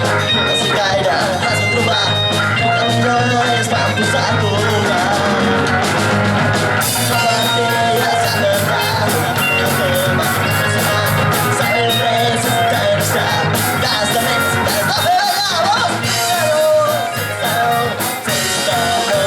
No sé gaire, es va trobar un campió i es van posar a tocar. La partida s'ha acabat, una mica va funcionar. Saber res, sense interessar, gas de més, gas de fer ballar. Vos, Figaro,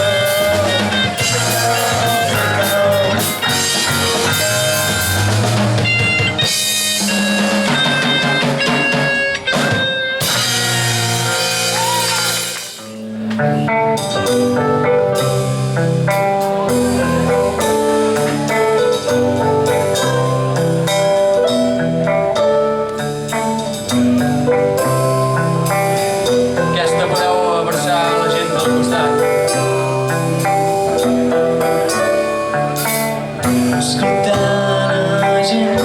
Aquesta podeu abraçar la gent del costat. escoltant a gent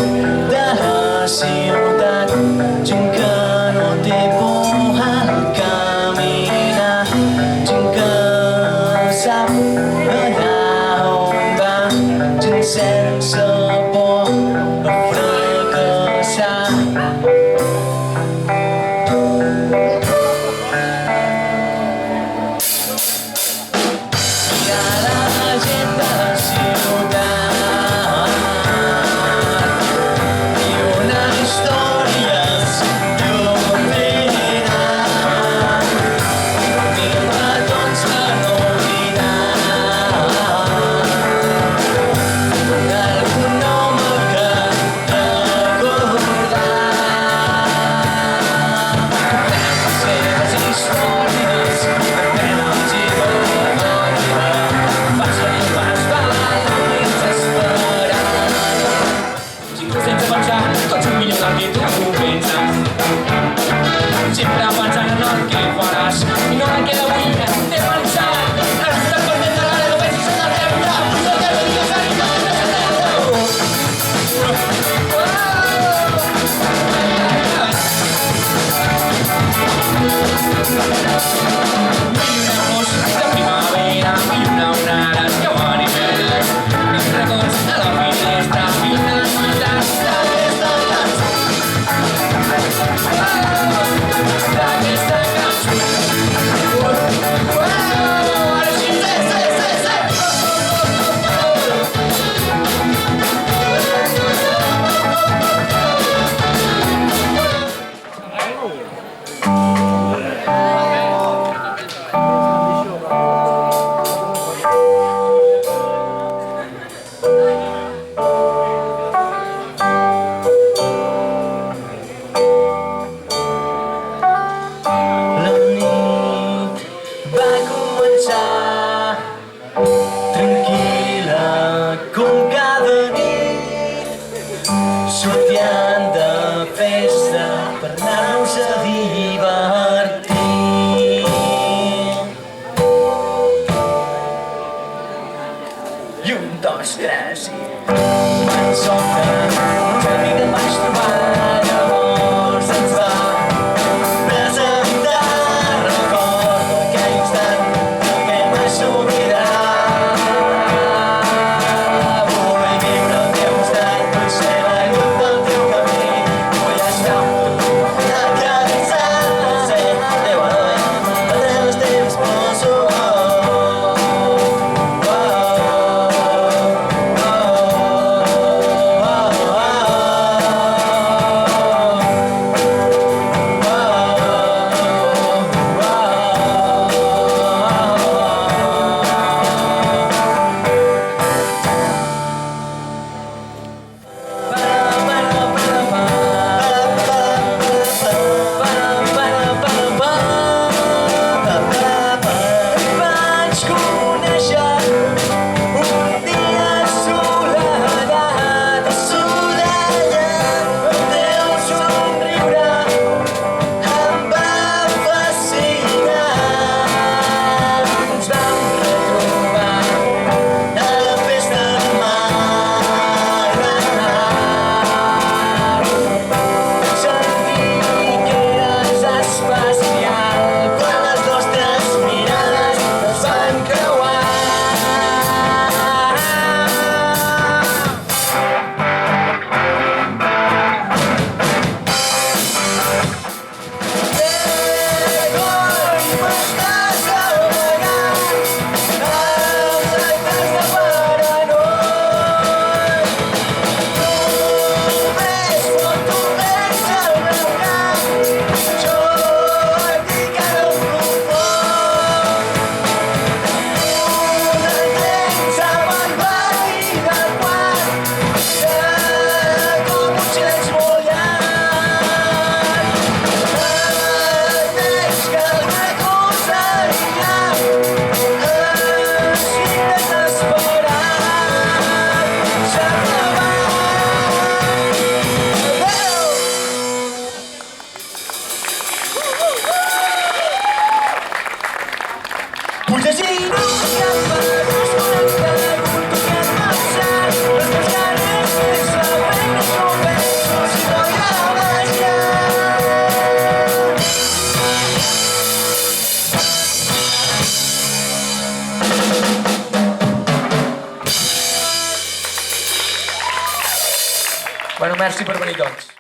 de la ciutat, gent que no té por al caminar, gent que sap allà on va, gent sense por a fracassar. I a la gent de la ciutat i una història s'il·lumina. Mil petons per no oblidar algun home que recordar. Les seves històries penes i Sense pensar, tots un millor del que tu penses. Sempre pensant en el que faràs i no en el que avui t'he pensat. Ara estàs pendent de l'ara, no pensis en el que haurà. No te lo digues a ningú, no se flors de primavera, mil una onades que van i venen. Mil records a la finestra, mil nanites d'aquesta cançó. D'aquesta cançó. Ara sí, La nit va començar tranquil·la com cada nit, sortien de festa per anar-nos a divertir. Burgesi! Bueno, merci per venir, doncs.